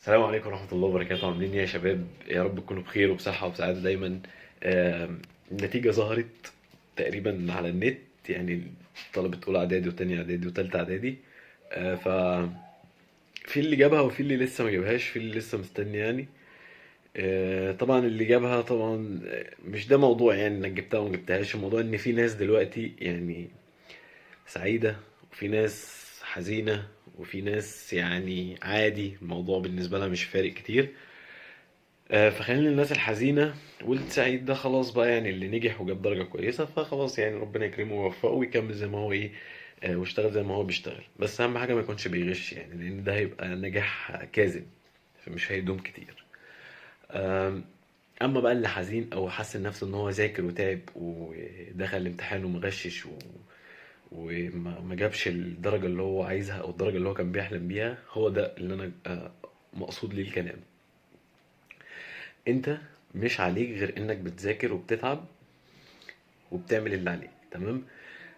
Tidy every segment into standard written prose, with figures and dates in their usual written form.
السلام عليكم ورحمة الله وبركاته. عاملين ايه يا شباب؟ يا رب تكونوا بخير وبصحة وسعادة دايما. النتيجة ظهرت تقريبا على النت، يعني طلبة أولى إعدادي وتانية إعدادي وتالتة إعدادي. ف في اللي جابها وفي اللي لسه ما جابهاش، في اللي لسه مستني يعني. طبعا اللي جابها طبعا مش ده موضوع يعني انك جبتها وما جبتهاش. الموضوع ان في ناس دلوقتي يعني سعيدة، وفي ناس حزينة، وفي ناس يعني عادي الموضوع بالنسبة لها مش فارق كتير. فخلينا الناس الحزينة، والسعيد ده خلاص بقى يعني اللي نجح وجاب درجة كويسة فخلاص يعني ربنا يكرمه ويوفقه ويكمل زي ما هو ايه، واشتغل زي ما هو بيشتغل. بس أهم حاجة ما يكونش بيغش يعني، لأن ده هيبقى نجاح كاذب فمش هيدوم كتير. آم، أما بقى اللي حزين أو حاسس نفسه إن هو ذاكر وتعب ودخل الامتحان ومغشش وما جابش الدرجة اللي هو عايزها أو الدرجة اللي هو كان بيحلم بيها، هو ده اللي أنا مقصود ليه الكلام. انت مش عليك غير انك بتذاكر وبتتعب وبتعمل اللي عليك، تمام؟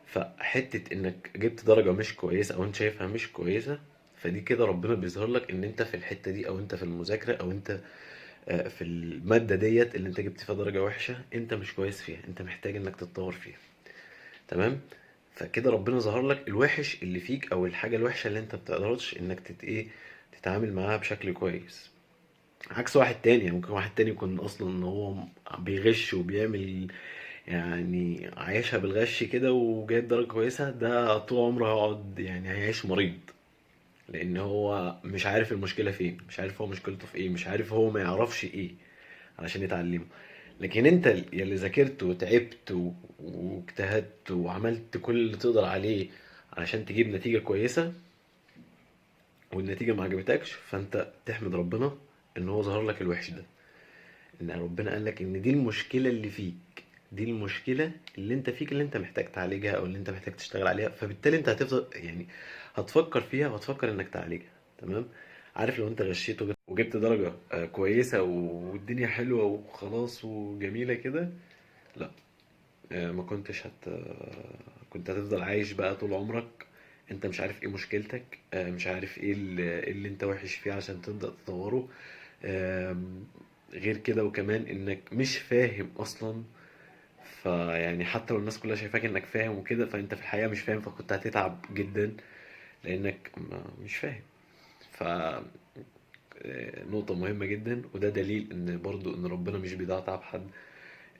فحتة انك جبت درجة مش كويسة او انت شايفها مش كويسة، فدي كده ربنا بيظهر لك ان انت في الحتة دي، او انت في المذاكرة، او انت في المادة ديت اللي انت جبت فيها درجة وحشة، انت مش كويس فيها، انت محتاج انك تتطور فيها، تمام؟ فكده ربنا ظهر لك الوحش اللي فيك او الحاجة الوحشة اللي انت بتقدرش انك تتعامل معاها بشكل كويس. عكس واحد تاني، يعني ممكن واحد تاني يكون اصلا ان هو بيغش وبيعمل يعني عايشها بالغش كده وجايب درجة كويسة، ده طول عمره هيقعد يعني هيعيش مريض، لان هو مش عارف المشكلة فين، مش عارف هو مشكلته في ايه، مش عارف هو ما يعرفش ايه علشان يتعلمه. لكن انت يلي ذاكرت وتعبت واجتهدت وعملت كل اللي تقدر عليه علشان تجيب نتيجة كويسة، والنتيجة ما عجبتكش، فانت تحمد ربنا ان هو ظهر لك الوحش ده، ان ربنا قال لك ان دي المشكله اللي فيك، دي المشكله اللي انت فيك اللي انت محتاج تعالجها او اللي انت محتاج تشتغل عليها. فبالتالي انت هتفضل يعني هتفكر فيها وهتفكر انك تعالجها، تمام؟ عارف لو انت غشيت وجبت درجه كويسه والدنيا حلوه وخلاص وجميله كده، لا، ما كنتش كنت هتفضل عايش بقى طول عمرك انت مش عارف ايه مشكلتك، مش عارف ايه اللي انت وحش فيه عشان تبدأ تطوره. آم، غير كده وكمان انك مش فاهم اصلا. فيعني حتى لو الناس كلها شايفاك انك فاهم وكده، فانت في الحقيقة مش فاهم، فكنت هتتعب جدا لانك مش فاهم. ف نقطة مهمة جدا، وده دليل ان برضو ان ربنا مش بيضيع تعب حد.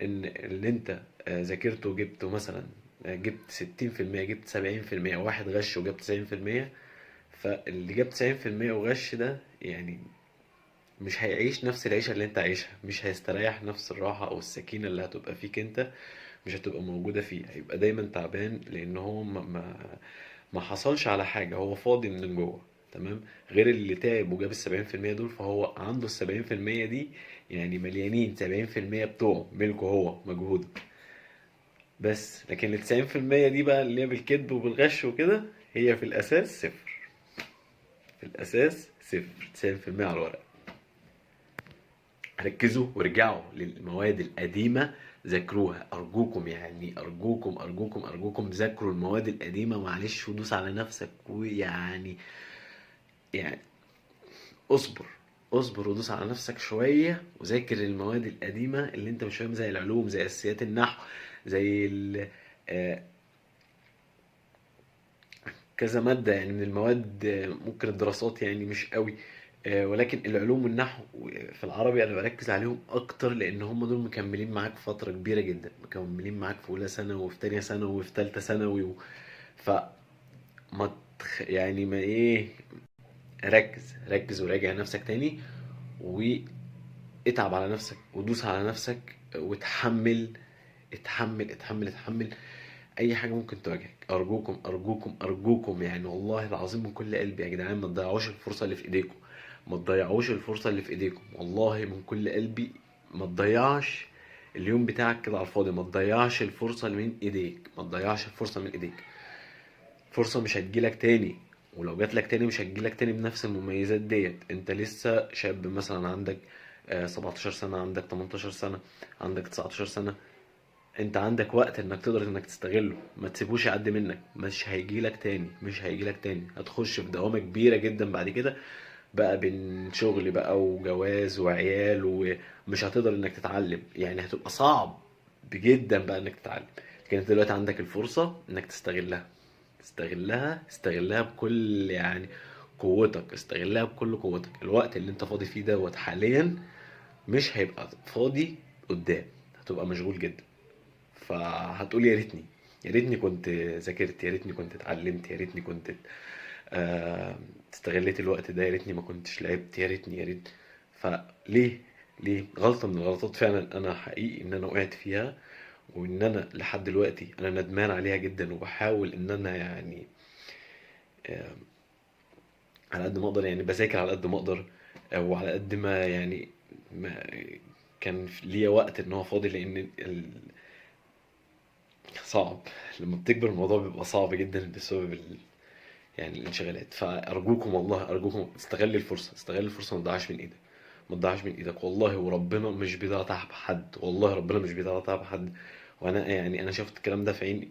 ان اللي انت ذاكرته وجبته مثلا، جبت 60%، جبت 70%، واحد غش وجاب 90%، فاللي جاب 90% وغش ده يعني مش هيعيش نفس العيشة اللي انت عايشها، مش هيستريح نفس الراحة او السكينة اللي هتبقى فيك انت، مش هتبقى موجودة فيه. هيبقى دايما تعبان لان هو ما حصلش على حاجة، هو فاضي من جوه، تمام؟ غير اللي تعب وجاب ال70% دول، فهو عنده ال70% دي يعني مليانين، 70% بتوعه ملكه هو مجهوده بس. لكن ال90% دي بقى اللي هي بالكذب وبالغش وكده، هي في الأساس صفر، في الأساس صفر، 90% على الورق. ركزوا وارجعوا للمواد القديمة، ذاكروها أرجوكم، يعني أرجوكم أرجوكم أرجوكم ذاكروا المواد القديمة، معلش، ودوس على نفسك، ويعني يعني اصبر، اصبر ودوس على نفسك شوية وذاكر المواد القديمة اللي انت مش فاهم، زي العلوم، زي أساسيات النحو، زي آه، كذا مادة يعني من المواد. ممكن الدراسات يعني مش قوي، ولكن العلوم والنحو في العربي انا بركز عليهم اكتر، لان هم دول مكملين معاك فترة كبيرة جدا، مكملين معاك في اولى ثانوي وفي تانية ثانوي وفي تالتة ثانوي فما يعني ما ايه، ركز ركز وراجع نفسك تاني، واتعب على نفسك ودوس على نفسك وتحمل، اتحمل اتحمل اتحمل اي حاجه ممكن تواجهك. ارجوكم ارجوكم ارجوكم يعني والله العظيم من كل قلبي يا جدعان، ما تضيعوش الفرصه اللي في ايديكم، ما تضيعوش الفرصه اللي في ايديكم، والله من كل قلبي. ما تضيعش اليوم بتاعك كده على الفاضي، ما تضيعش الفرصه اللي من ايديك، ما تضيعش الفرصه من ايديك. فرصه مش هتجيلك تاني، ولو جاتلك تاني مش هتجيلك تاني بنفس المميزات ديت. انت لسه شاب مثلا، عندك 17 سنه، عندك 18 سنه، عندك 19 سنه، انت عندك وقت انك تقدر انك تستغله، ما تسيبوش يعدي منك، مش هيجيلك تاني، مش هيجيلك تاني، هتخش في دوامة كبيرة جدا بعد كده، بقى بين شغل بقى وجواز وعيال، ومش هتقدر انك تتعلم، يعني هتبقى صعب جدا بقى انك تتعلم. لكن انت دلوقتي عندك الفرصة انك تستغلها، استغلها بكل يعني قوتك، استغلها بكل قوتك. الوقت اللي انت فاضي فيه دوت حاليا مش هيبقى فاضي قدام، هتبقى مشغول جدا. فهتقول يا ريتني، يا ريتني كنت ذاكرت، يا ريتني كنت اتعلمت، يا ريتني كنت آه، استغليت الوقت ده، يا ريتني ما كنتش لعبت، يا ريتني يا ريت. فليه؟ ليه غلطة من الغلطات فعلا انا حقيقي ان انا وقعت فيها، وان انا لحد دلوقتي انا ندمان عليها جدا، وبحاول ان انا يعني آه، على قد ما اقدر يعني بذاكر على قد ما اقدر، وعلى قد ما يعني ما كان ليا وقت ان هو فاضي، لان صعب لما بتكبر الموضوع بيبقى صعب جدا بسبب يعني الانشغالات. فارجوكم والله ارجوكم استغل الفرصه، استغل الفرصه، ما تضيعش من ايدك، ما تضيعش من ايدك والله. وربنا مش بيضيع تعب حد، والله ربنا مش بيضيع تعب حد. وانا يعني انا شفت الكلام ده في عيني،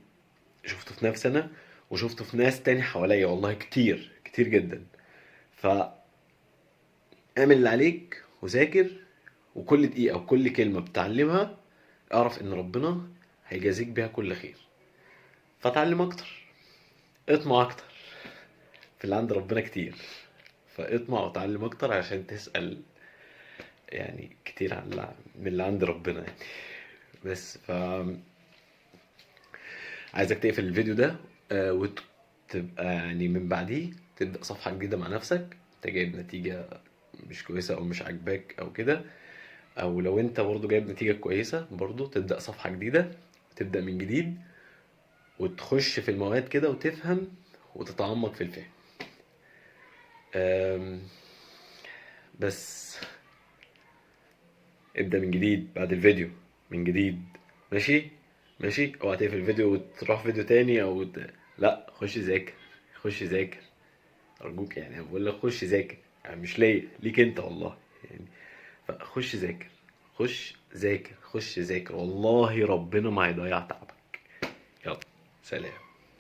شفته في نفسي انا، وشفته في ناس تاني حواليا والله كتير كتير جدا. فاعمل اللي عليك وذاكر، وكل دقيقة وكل كلمة بتعلمها اعرف ان ربنا هيجازيك بيها كل خير. فتعلم اكتر، اطمع اكتر، في اللي عند ربنا كتير. فاطمع وتعلم اكتر عشان تسأل يعني كتير عن من اللي عند ربنا يعني. بس عايزك تقفل الفيديو ده، وتبقى يعني من بعديه تبدأ صفحة جديدة مع نفسك. انت جايب نتيجة مش كويسة او مش عاجباك او كده، او لو انت برضو جايب نتيجة كويسة برضو تبدأ صفحة جديدة، وتبدأ من جديد، وتخش في المواد كده وتفهم وتتعمق في الفهم. أم، بس ابدأ من جديد بعد الفيديو، من جديد. ماشي؟ ماشي، اوعى تقفل الفيديو وتروح فيديو تاني لا، خش ذاكر، خش ذاكر، ارجوك يعني. أنا بقول لك خش ذاكر، يعني مش ليا، ليك انت والله يعني. فخش ذاكر، خش ذاكر، خش ذاكر، والله ربنا ما هيضيع تعبك. يلا، سلام.